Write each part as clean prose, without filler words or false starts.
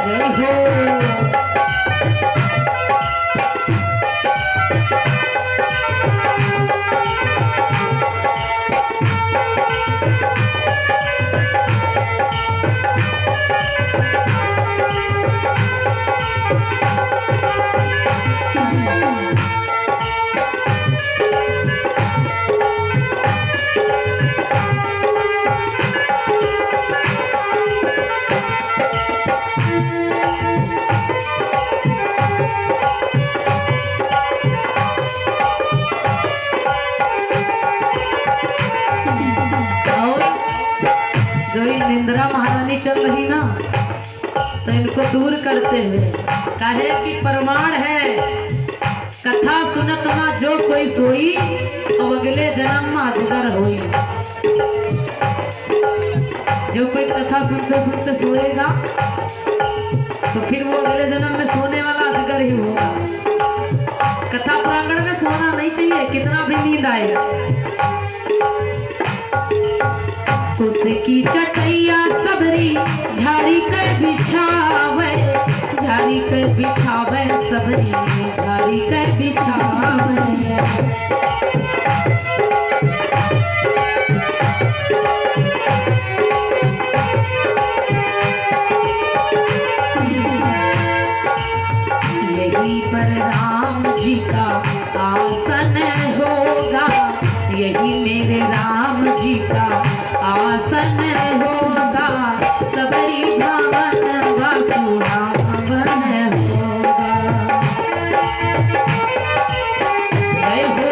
जय हो। जो इंदिरा महारानी चल रही ना तो इनको दूर करते हुए कहे कि प्रमाण है कथा सुनत माँ जो कोई सोई तो अगले जन्म में अजगर होई। जो कोई कथा सुनते सुनते सोएगा तो फिर वो अगले जन्म में सोने वाला अजगर ही होगा। कथा प्रांगण में सोना नहीं चाहिए कितना भी नींद आए। उसकी चटैया सबरी झाड़ी कर बिछावे, झाड़ी कर बिछावे सबरी झाड़ी कर बिछावे। यही पर राम जी का आसन होगा, यही मेरे राम जी का आसन होगा। सबरी भवन वासुधावन होगा। जय हो।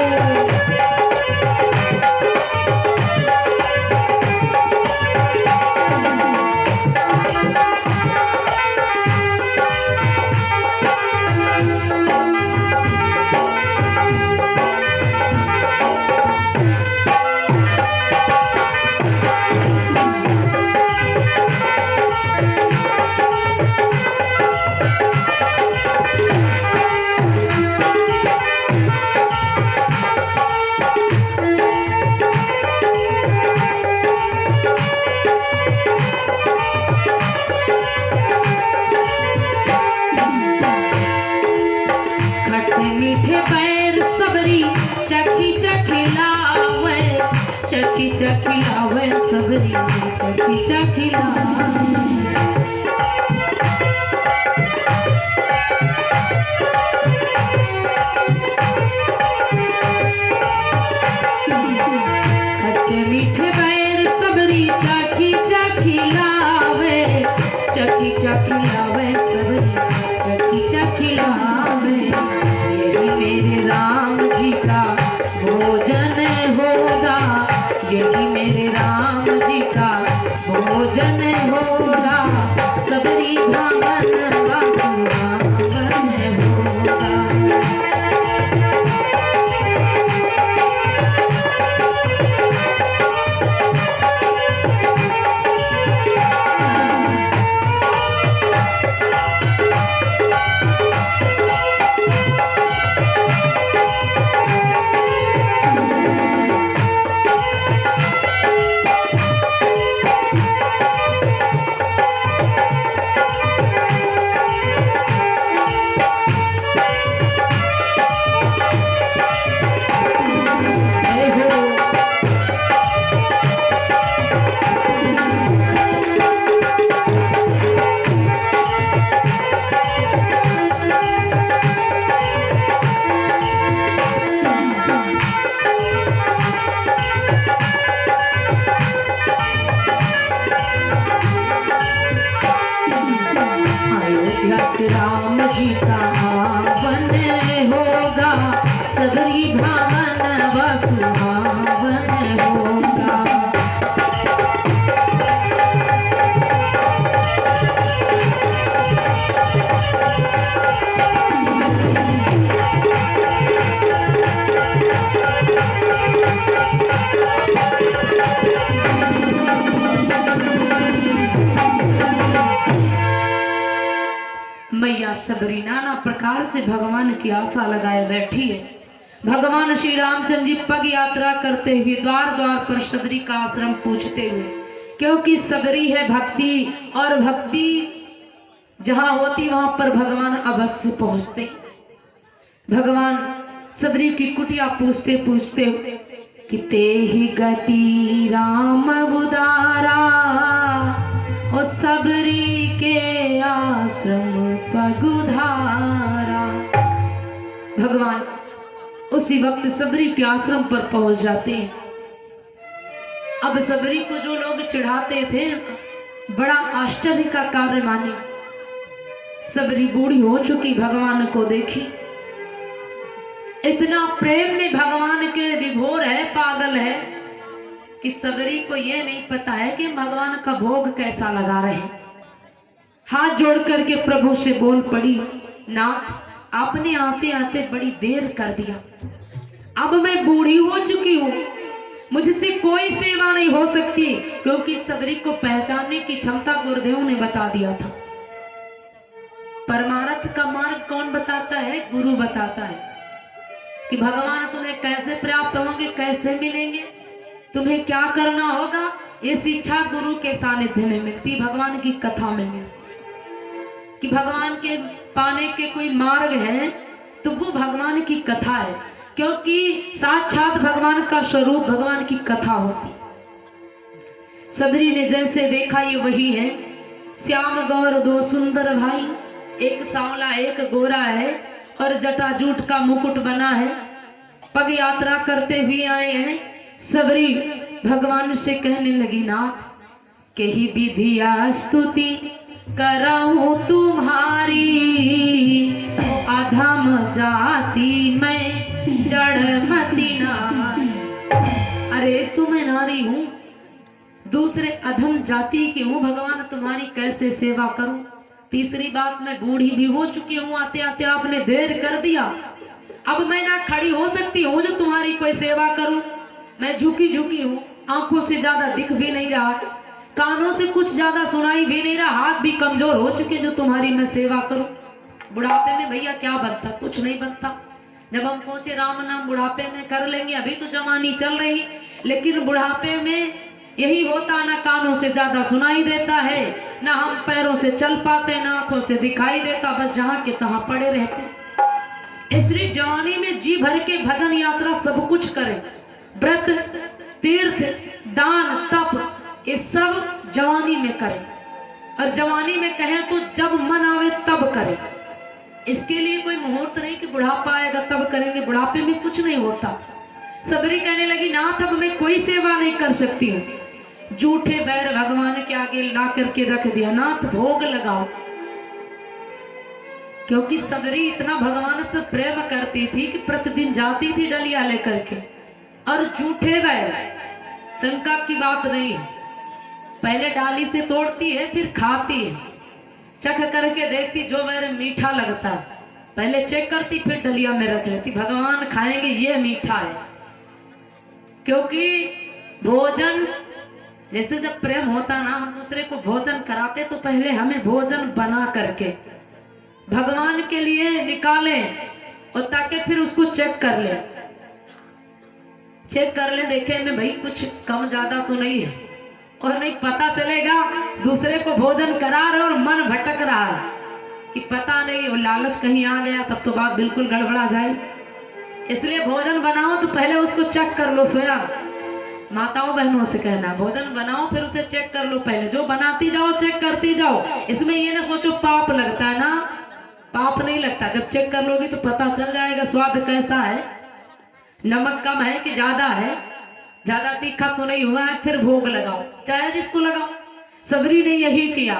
मीठे पैर सबरी चखी चखी लावे, चखी चखी लावे सबरी चखी चखी लावे। खट्टे मीठे पैर सबरी चखी चखी लावे, चखी चखी लावे सबरी चखी चखी लावे। मेरे राम जी का भोजन होगा, यही मेरे राम जी का भोजन होगा। सबरी भवन वासुधावन होगा। राम जी का आवन होगा, सबरी भवन वासुधावन होगा। मैया सबरी नाना प्रकार से भगवान की आशा लगाए बैठी है। भगवान श्री रामचंद्र जी पग यात्रा करते हुए द्वार द्वार पर सबरी का आश्रम पूछते हुए, क्योंकि सबरी है भक्ति, और भक्ति जहां होती वहां पर भगवान अवश्य पहुंचते। भगवान सबरी की कुटिया पूछते पूछते कि ते ही गति राम उदारा और सबरी के आश्रम पगुधारा। भगवान उसी वक्त सबरी के आश्रम पर पहुंच जाते हैं। अब सबरी को जो लोग चिढ़ाते थे बड़ा आश्चर्य का कार्य माने। सबरी बूढ़ी हो चुकी भगवान को देखी, इतना प्रेम में भगवान के विभोर है, पागल है कि सबरी को यह नहीं पता है कि भगवान का भोग कैसा लगा रहे। हाथ जोड़ करके प्रभु से बोल पड़ी, नाथ आपने आते आते बड़ी देर कर दिया, अब मैं बूढ़ी हो चुकी हूँ, मुझसे कोई सेवा नहीं हो सकती। क्योंकि सबरी को पहचानने की क्षमता गुरुदेव ने बता दिया था। परमार्थ का मार्ग कौन बताता है? गुरु बताता है कि भगवान तुम्हें कैसे प्राप्त होंगे, कैसे मिलेंगे, तुम्हें क्या करना होगा। ये शिक्षा गुरु के सानिध्य में मिलती, भगवान की कथा में मिलती। कि भगवान के पाने के कोई मार्ग है तो वो भगवान की कथा है, क्योंकि साक्षात भगवान का स्वरूप भगवान की कथा होती। सबरी ने जैसे देखा ये वही है। श्याम गौर दो सुंदर भाई, एक सांवला एक गोरा है और जटाजूट का मुकुट बना है, पग यात्रा करते हुए आए हैं। सबरी भगवान से कहने लगी, नाथ कही विधिया स्तुति कराऊं तुम्हारी, अधम जाति मैं जड़मती नारी। अरे तुम नारी हूं, दूसरे अधम जाति की हूं, भगवान तुम्हारी कैसे सेवा करूं। तीसरी बात, मैं बूढ़ी भी हो चुकी हूं, आते आते आपने देर कर दिया, अब मैं ना खड़ी हो सकती हूँ जो तुम्हारी कोई सेवा करूं। मैं झुकी झुकी हूँ, आंखों से ज्यादा दिख भी नहीं रहा, कानों से कुछ ज्यादा सुनाई भी नहीं रहा, हाथ भी कमजोर हो चुके जो तुम्हारी मैं सेवा करूं। बुढ़ापे में भैया क्या बनता? कुछ नहीं बनता। जब हम सोचे राम नाम बुढ़ापे में कर लेंगे, अभी तो जवानी चल रही, लेकिन बुढ़ापे में यही होता, ना कानों से ज्यादा सुनाई देता है, ना हम पैरों से चल पाते, ना आंखों से दिखाई देता, बस जहां के तहां पड़े रहते। इसलिए जवानी में जी भर के भजन यात्रा सब कुछ करें, व्रत तीर्थ दान तप ये सब जवानी में करें। और जवानी में कहें तो जब मन आवे तब करें। इसके लिए कोई मुहूर्त नहीं कि बुढ़ापा आएगा तब करेंगे, बुढ़ापे में कुछ नहीं होता। सबरी कहने लगी, नाथ अब मैं कोई सेवा नहीं कर सकती हूँ। जूठे बैर भगवान के आगे ला करके रख दिया, नाथ भोग लगाओ। क्योंकि सबरी इतना भगवान से प्रेम करती थी कि प्रतिदिन जाती थी डलिया लेकर के। और जूठे बैर शंका की बात नहीं है, पहले डाली से तोड़ती है फिर खाती है, चख करके देखती, जो मेरे मीठा लगता है पहले चेक करती फिर डलिया में रख लेती, भगवान खाएंगे ये मीठा है। क्योंकि भोजन जैसे जब प्रेम होता ना, हम दूसरे को भोजन कराते तो पहले हमें भोजन बना करके भगवान के लिए निकालें और ताकि फिर उसको चेक कर ले, देखे में भाई कुछ कम ज्यादा तो नहीं है, और नहीं पता चलेगा दूसरे को भोजन करा रहे और मन भटक रहा है कि पता नहीं, वो लालच कहीं आ गया तब तो बात बिल्कुल गड़बड़ा जाए। इसलिए भोजन बनाओ तो पहले उसको चेक कर लो। सोया माताओं बहनों से कहना, भोजन बनाओ फिर उसे चेक कर लो, पहले जो बनाती जाओ चेक करती जाओ। इसमें ये ना सोचो पाप लगता है ना, पाप नहीं लगता। जब चेक कर लोगी तो पता चल जाएगा स्वाद कैसा है, नमक कम है कि ज्यादा है, ज्यादा तीखा तो नहीं हुआ है, फिर भोग लगाओ, चाहे जिसको लगाओ। सबरी ने यही किया,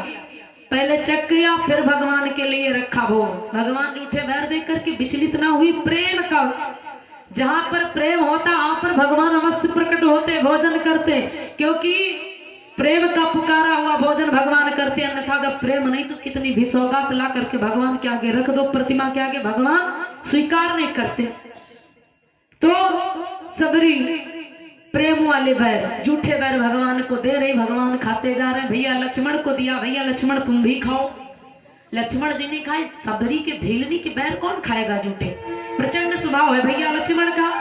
पहले चेक किया फिर भगवान के लिए रखा भोग। भगवान जूठे बैर देख करके विचलित ना हुई। प्रेम का जहां पर प्रेम होता वहां पर भगवान अवश्य प्रकट होते, भोजन करते, क्योंकि प्रेम का पुकारा हुआ भोजन भगवान करते। अन्यथा जब प्रेम नहीं तो कितनी भी सौगात ला करके भगवान के आगे रख दो, प्रतिमा के आगे, भगवान स्वीकार नहीं करते। तो सबरी प्रेम वाले बैर, झूठे बैर भगवान को दे रही, भगवान खाते जा रहे। भैया लक्ष्मण को दिया, भैया लक्ष्मण तुम भी खाओ। लक्ष्मण जी ने खाए, सबरी के भेलनी के बैर कौन खाएगा झूठे, प्रचंड स्वभाव है भैया लक्ष्मण का।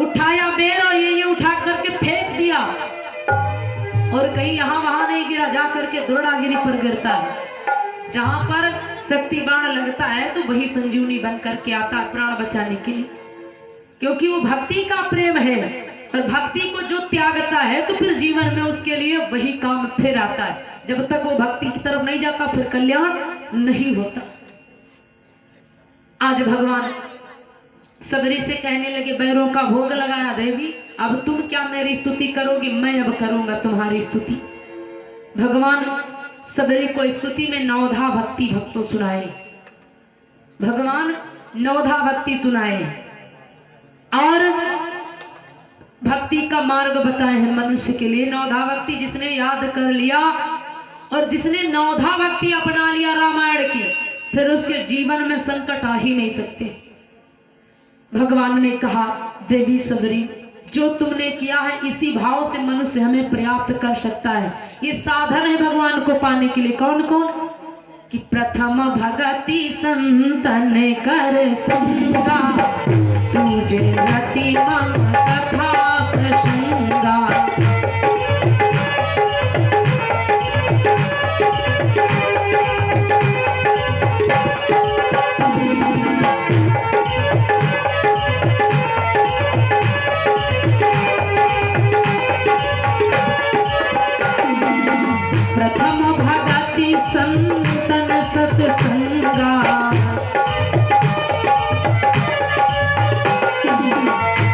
उठाया बेर और ये उठा करके फेंक दिया, और कहीं यहां वहां नहीं गिरा, जा करके द्रोणागिरी पर गिरता है। जहां पर शक्ति बाण लगता है तो वही संजीवनी बन करके आता है प्राण बचाने के लिए, क्योंकि वो भक्ति का प्रेम है। और भक्ति को जो त्यागता है तो फिर जीवन में उसके लिए वही काम फिर आता है। जब तक वो भक्ति की तरफ नहीं जाता फिर कल्याण नहीं होता। आज भगवान सबरी से कहने लगे, बैरों का भोग लगाया देवी, अब तुम क्या मेरी स्तुति करोगी, मैं अब करूंगा तुम्हारी स्तुति। भगवान सबरी को स्तुति में नवधा भक्ति भक्तों सुनाए, भगवान नवधा भक्ति सुनाए और भक्ति का मार्ग बताए हैं मनुष्य के लिए। नवधा भक्ति जिसने याद कर लिया और जिसने नवधा भक्ति अपना लिया रामायण की, फिर उसके जीवन में संकट आ ही नहीं सकते। भगवान ने कहा, देवी सबरी, जो तुमने किया है इसी भाव से मनुष्य हमें प्राप्त कर सकता है। ये साधन है भगवान को पाने के लिए। कौन कौन? कि प्रथम भगति संतन कर संगा, तुझे रति मम कथा प्रसंगा। प्रथम भगति संतन सत्संगा,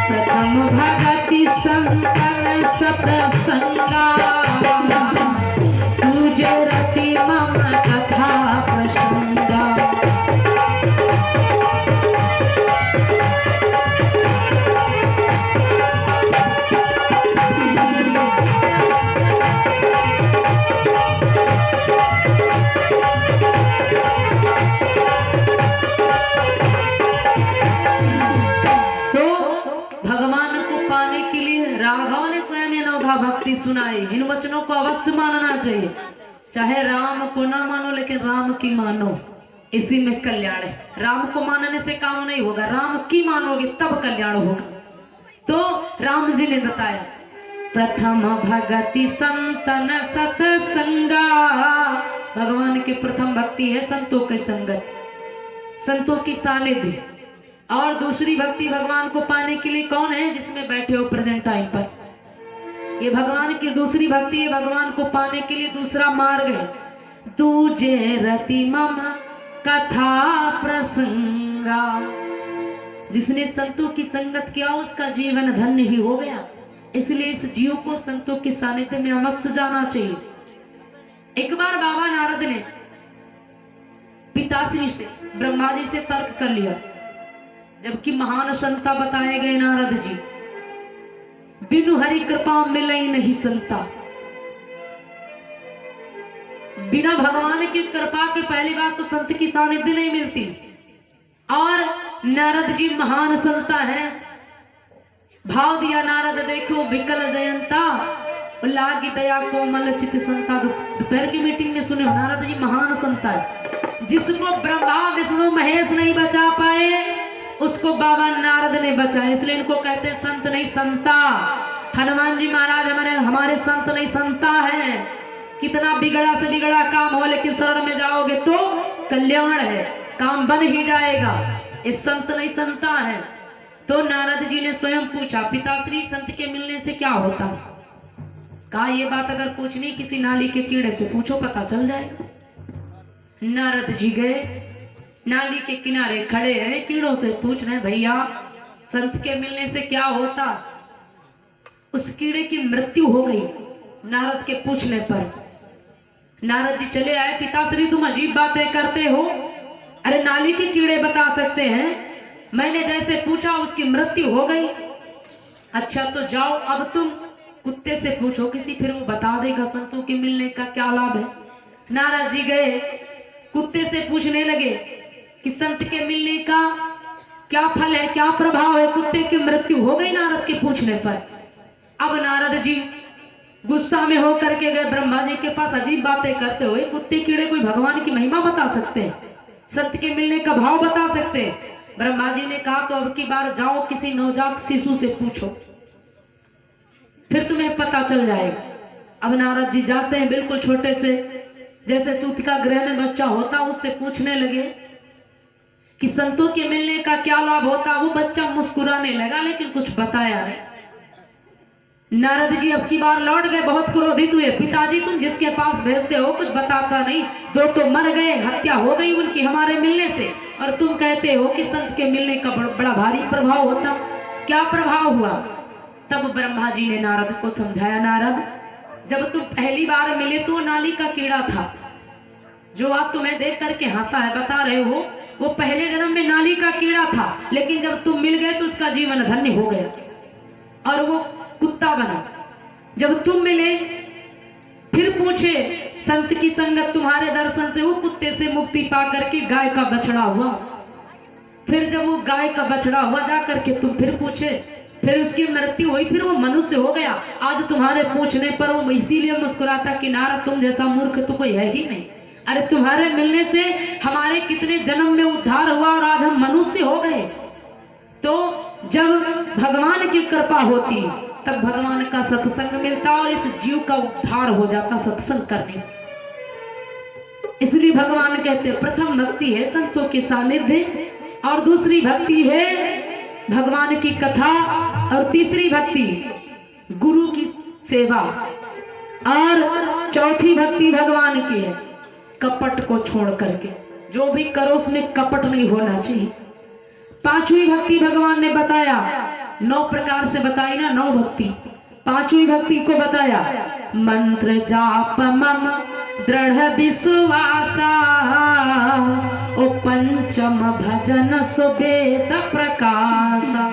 प्रथम भगति संतन सत्संगा, तुझे रति मम कथा प्रसंगा। भक्ति सुनाई। इन वचनों को अवश्य मानना चाहिए, चाहे राम को ना मानो लेकिन राम की मानो, इसी में कल्याण है। राम को मानने से काम नहीं होगा, राम की मानोगे तब कल्याण होगा। तो राम जी ने बताया, प्रथम भगति संतन सत्संगा, भगवान की प्रथम भक्ति है संतों की संगत, संतों की सानिध्य। और दूसरी भक्ति भगवान को पाने के लिए कौन है? जिसमें बैठे हो प्रेजेंट टाइम पर, ये भगवान की दूसरी भक्ति है। भगवान को पाने के लिए दूसरा मार्ग है, तुझे रति मम कथा प्रसंगा। जिसने संतों की संगत किया उसका जीवन धन्य ही हो गया। इसलिए इस जीव को संतों के सानिध्य में अवश्य जाना चाहिए। एक बार बाबा नारद ने पिताश्री से, ब्रह्मा जी से तर्क कर लिया, जबकि महान संता बताए गए नारद जी, बिनु हरि कृपा मिले नहीं संता। बिना भगवान की कृपा के पहली बात तो संत की सानिध्य नहीं मिलती। और नारद जी महान संता है। भाव दिया नारद, देखो विकल जयंता लागी दया कोमल चित संता। दोपहर की मीटिंग में सुने, नारद जी महान संता है। जिसको ब्रह्मा विष्णु महेश नहीं बचा पाए उसको बाबा नारद ने बचाया। इसलिए इनको कहते हैं संत नहीं संता। हनुमान जी महाराज हमारे संत नहीं संता है। कितना बिगड़ा से बिगड़ा काम हो लेकिन शरण में जाओगे तो कल्याण है, काम बन ही जाएगा। इस संत नहीं संता है। तो नारद जी ने स्वयं पूछा, पिताश्री संत के मिलने से क्या होता? कहा ये बात अगर पूछनी किसी नाली के कीड़े से पूछो, पता चल जाएगा। नारद जी गए, नाली के किनारे खड़े हैं, कीड़ों से पूछ रहे हैं, भैया संत के मिलने से क्या होता? उस कीड़े की मृत्यु हो गई नारद के पूछने पर। नारद जी चले आए, पिताश्री तुम अजीब बातें करते हो, अरे नाली के कीड़े बता सकते हैं, मैंने जैसे पूछा उसकी मृत्यु हो गई। अच्छा तो जाओ अब तुम कुत्ते से पूछो किसी, फिर वो बता देगा संतों के मिलने का क्या लाभ है। नारद जी गए, कुत्ते से पूछने लगे कि संत के मिलने का क्या फल है, क्या प्रभाव है। कुत्ते की मृत्यु हो गई नारद के पूछने पर। अब नारद जी गुस्सा में होकर के गए ब्रह्मा जी के पास, अजीब बातें करते हुए, कुत्ते कीड़े कोई भगवान की महिमा बता सकते हैं, संत के मिलने का भाव बता सकते हैं। ब्रह्मा जी ने कहा तो अब की बार जाओ किसी नवजात शिशु से पूछो, फिर तुम्हें पता चल जाएगा। अब नारद जी जाते हैं, बिल्कुल छोटे से जैसे सूतिका गृह में बच्चा होता, उससे पूछने लगे कि संतों के मिलने का क्या लाभ होता, वो बच्चा मुस्कुराने लगा लेकिन कुछ बताया नहीं। नारद जी अब की बार लौट गए, बहुत क्रोधित हुए। पिताजी तुम जिसके पास भेजते हो कुछ बताता नहीं, दो तो मर गए, हत्या हो गई उनकी हमारे मिलने से, और तुम कहते हो कि संत के मिलने का बड़ा भारी प्रभाव होता। क्या प्रभाव हुआ? तब ब्रह्मा जी ने नारद को समझाया, नारद जब तुम पहली बार मिले तो नाली का कीड़ा था, जो आप तुम्हें देख करके हंसा है, बता रहे हो, वो पहले जन्म में नाली का कीड़ा था, लेकिन जब तुम मिल गए तो उसका जीवन धन्य हो गया और वो कुत्ता बना। जब तुम मिले फिर पूछे, संत की संगत तुम्हारे दर्शन से वो कुत्ते से मुक्ति पा करके गाय का बछड़ा हुआ। फिर जब वो गाय का बछड़ा हुआ जा करके तुम फिर पूछे, फिर उसकी मृत्यु हुई, फिर वो मनुष्य हो गया। आज तुम्हारे पूछने पर वो इसीलिए मुस्कुराता कि नारद तुम जैसा मूर्ख तो कोई है ही नहीं। अरे तुम्हारे मिलने से हमारे कितने जन्म में उद्धार हुआ और आज हम मनुष्य हो गए। तो जब भगवान की कृपा होती तब भगवान का सत्संग मिलता और इस जीव का उद्धार हो जाता सत्संग करने से। इसलिए भगवान कहते प्रथम भक्ति है संतों के सानिध्य, और दूसरी भक्ति है भगवान की कथा, और तीसरी भक्ति गुरु की सेवा, और चौथी भक्ति भगवान की है कपट को छोड़ करके। जो भी करो उसमें कपट नहीं होना चाहिए। पांचवी भक्ति भगवान ने बताया, 9 प्रकार से बताई ना 9 भक्ति। पांचवी भक्ति को बताया, मंत्र जाप मम दृढ़ विश्वासा, ओ पंचम भजन सुवेद प्रकाशा।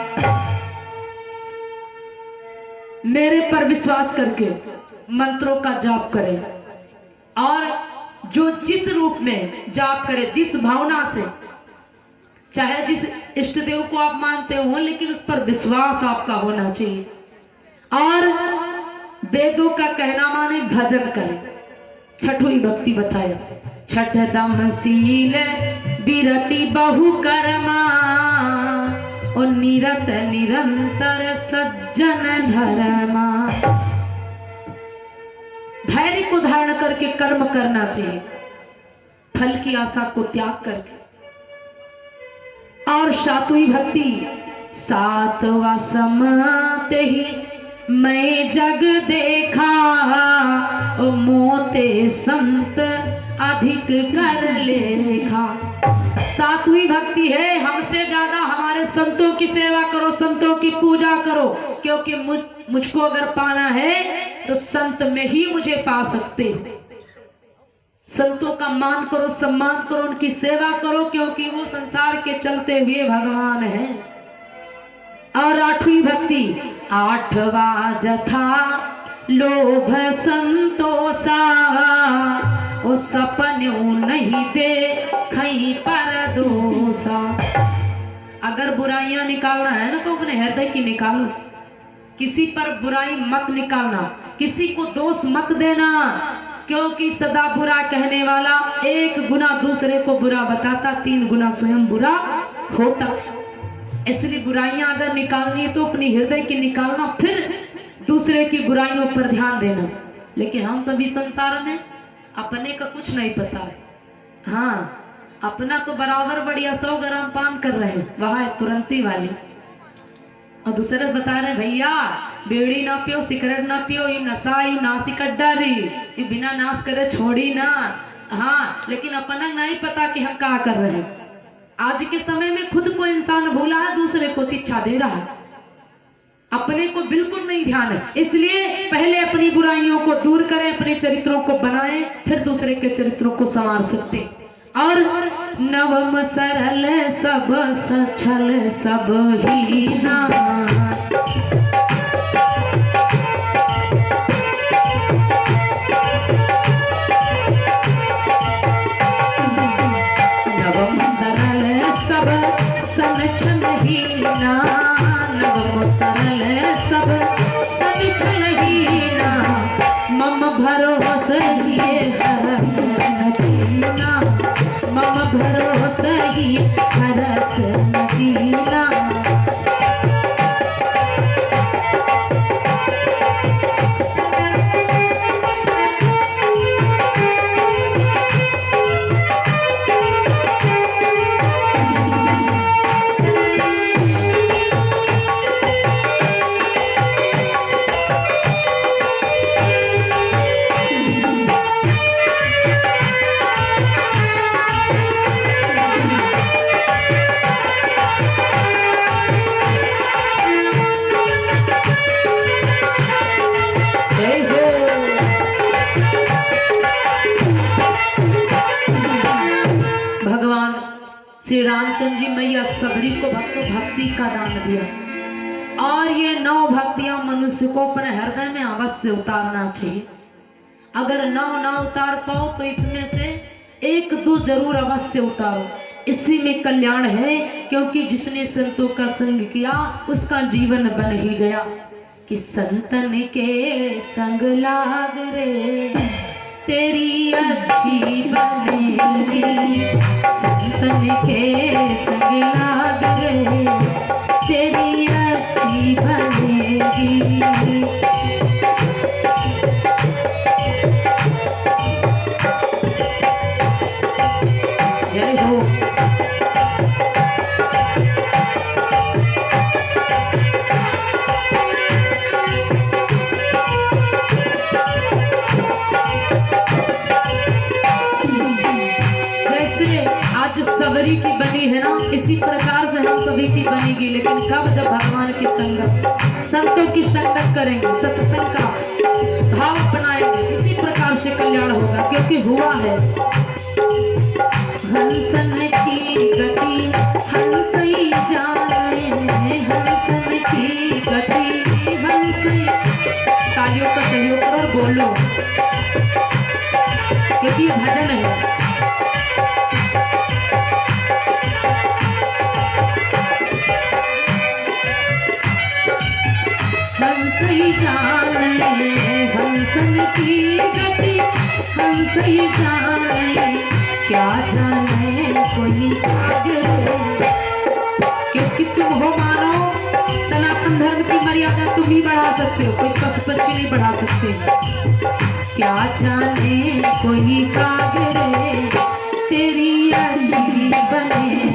मेरे पर विश्वास करके मंत्रों का जाप करें, और जो जिस रूप में जाप करे, जिस भावना से, चाहे जिस इष्ट देव को आप मानते हो, लेकिन उस पर विश्वास आपका होना चाहिए। और वेदों का कहना माने भजन करें। छठवीं भक्ति बताया, छठ दम सील विरति बहु कर्मा, और निरत निरंतर सज्जन धर्मा। धैर्य को धारण करके कर्म करना चाहिए, फल की आशा को त्याग करके। और सातवीं भक्ति, सातवा समाते ही मैं जग देखा, ओ मोते संत अधिक कर लेखा। सातवीं भक्ति है हमसे ज्यादा हमारे संतों की सेवा करो, संतों की पूजा करो, क्योंकि मुझको अगर पाना है तो संत में ही मुझे पा सकते हो। संतों का मान करो, सम्मान करो, उनकी सेवा करो, क्योंकि वो संसार के चलते हुए भगवान हैं। और आठवीं भक्ति, आठवा जथा लोभ संतोषा, ओ सपने नहीं दे खई पर दोषा। अगर बुराइयां निकालना है ना तो अपने हृदय की निकालो, किसी पर बुराई मत निकालना, किसी को दोष मत देना, क्योंकि सदा बुरा कहने वाला 1 गुना दूसरे को बुरा बताता, 3 गुना स्वयं बुरा होता। इसलिए बुराइयां अगर निकालनी है तो अपनी हृदय की निकालना, फिर दूसरे की बुराइयों पर ध्यान देना। लेकिन हम सभी संसार में अपने का कुछ नहीं पता है। हाँ, अपना तो बराबर बढ़िया 100 ग्राम पान कर रहे हैं, वहां है तुरंती वाली, और दूसरे बता रहे भैया बीड़ी ना पियो, सिगरेट ना पियो, ये नशा, ये नासिक अड्डा री, ये बिना नाश करे छोड़ी ना। हाँ, लेकिन अपना नहीं पता कि हम क्या कर रहे हैं। आज के समय में खुद को इंसान भूला है, दूसरे को शिक्षा दे रहा है, अपने को बिल्कुल नहीं ध्यान है। इसलिए पहले अपनी बुराइयों को दूर करें, अपने चरित्रों को बनाएं, फिर दूसरे के चरित्रों को संवार सकते। और नवम सरल सब सछल सब ही नाश, नवम सरल सब सनछल ही ना, नवम सरल सब सनछल ही ना, मम भरोसा ये हरस नदीना, मम भरोसा ही हरस नदीना। श्री रामचंद्र जी मैया सबरी को भक्ति का दान दिया। और ये 9 भक्तियां मनुष्य को अपने हृदय में अवश्य उतारना चाहिए। अगर 9 ना उतार पाओ तो इसमें से 1-2 जरूर अवश्य उतारो, इसी में कल्याण है। क्योंकि जिसने संतों का संग किया उसका जीवन बन ही गया। कि संतन के संग लाग रे तेरी अच्छी बनेगी, संतन के संग लाग रे तेरी अच्छी बनेगी। जय हो। आज सबरी की बनी है ना, इसी प्रकार से हम सभी की बनेगी। लेकिन कब? जब भगवान की संगत, संतों की संगत करेंगे, सत्संग का भाव अपनाएंगे, इसी प्रकार से कल्याण होगा। क्योंकि हुआ है हंसन की गति हंस ही जाने, हंसन की गति हंस ही। तालियों का सहयोग करो और बोलो, क्योंकि ये भजन है। हंस ही जाने हंसन की गति हंस ही जाने, क्या जाने कोई आगे। क्योंकि तुम हो मानो सनातन धर्म की मर्यादा तुम ही बढ़ा सकते हो, कोई पशु पक्षी नहीं बढ़ा सकते। क्या जाने कोई कागरे तेरी अच्छी बनेगी।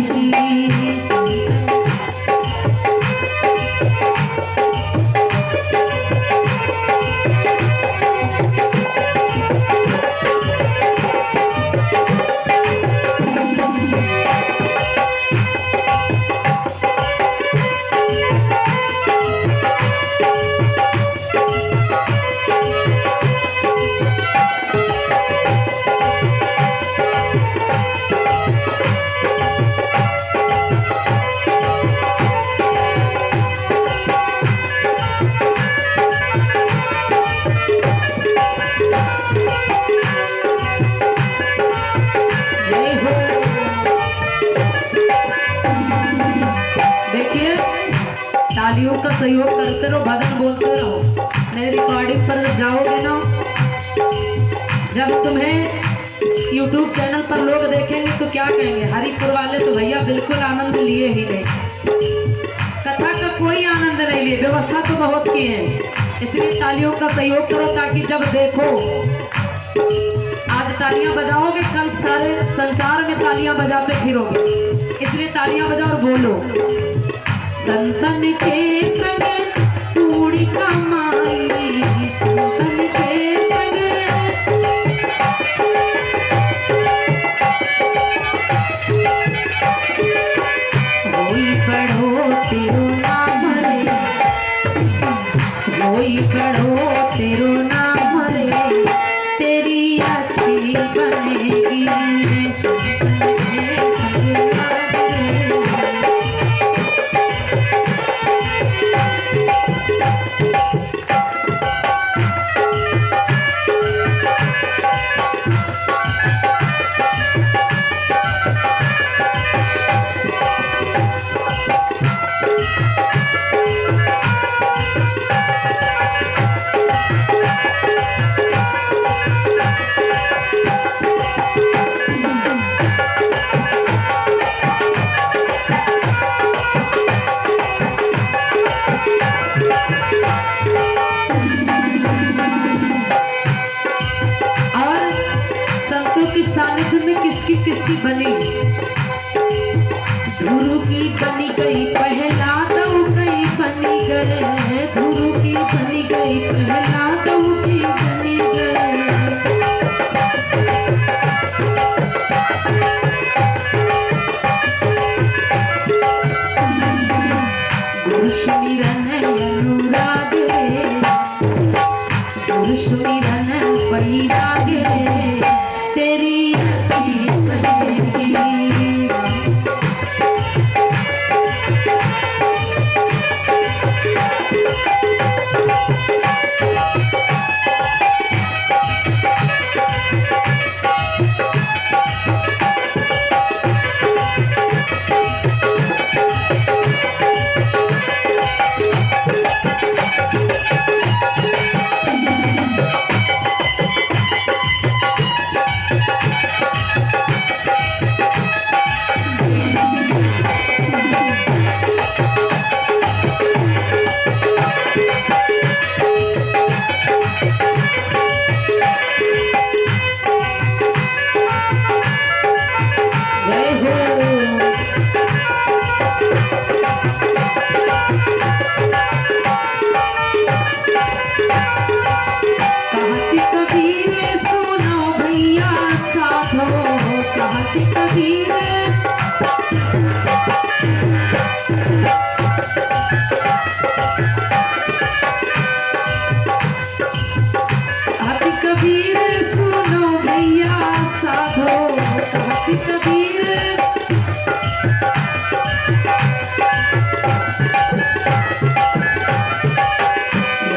तालियों का सहयोग करते रहो, भजन बोलते रहो। मेरी रिकॉर्डिंग पर जाओगे ना, जब तुम्हें YouTube चैनल पर लोग देखेंगे तो क्या कहेंगे? हरिपुर वाले तो भैया बिल्कुल आनंद लिए ही नहीं, कथा का कोई आनंद नहीं लिए, व्यवस्था तो बहुत की है। इसलिए तालियों का सहयोग करो, ताकि जब देखो, आज तालियां बजाओगे कल सारे संसार में तालियां बजाते फिरोगे। इसलिए तालियां बजाओ और बोलो, संतन के संग पूरी कमाई, संतन के संग होई पढ़ो तेरो नाम रे, होई पढ़ो तेरो नाम रे तेरी अच्छी बनेगी। संतन के संग किसकी बनी? गुरु की बनी गई पहला दऊ गई बनी गए, गुरु की बनी गई पहला दऊ की बनी गए। गुरु सुमिरन अनुराग रे, गुरु सुमिरन वैराग रे तेरी अच्छी बनेगी। कबीर कहत कबीर सुनो भैया साधो कहत कबीर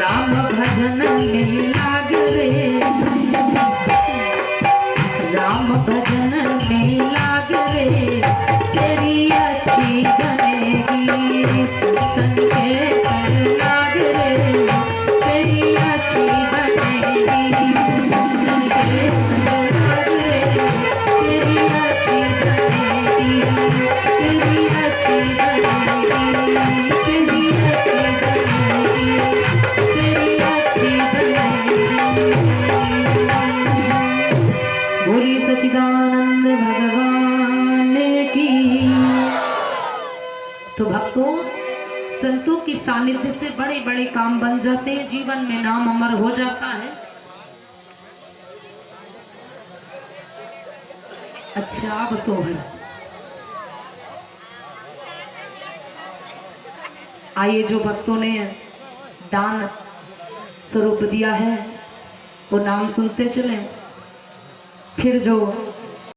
राम भजन में लाग रे राम भजन में लाग रे तेरी अच्छी बनेगी संतन के संग लाग रे तेरी अच्छी बनेगी संतन के संग लाग रे तेरी अच्छी बनेगी तेरी अच्छी बनेगी तेरी अच्छी बनेगी तेरी अच्छी बनेगी। बोली सच्चिदानंद भगवान की। तो भक्तों, संतों की सानिध्य से बड़े बड़े काम बन जाते हैं, जीवन में नाम अमर हो जाता है। अच्छा बसोहर आइए, जो भक्तों ने दान स्वरूप दिया है वो नाम सुनते चलें। फिर जो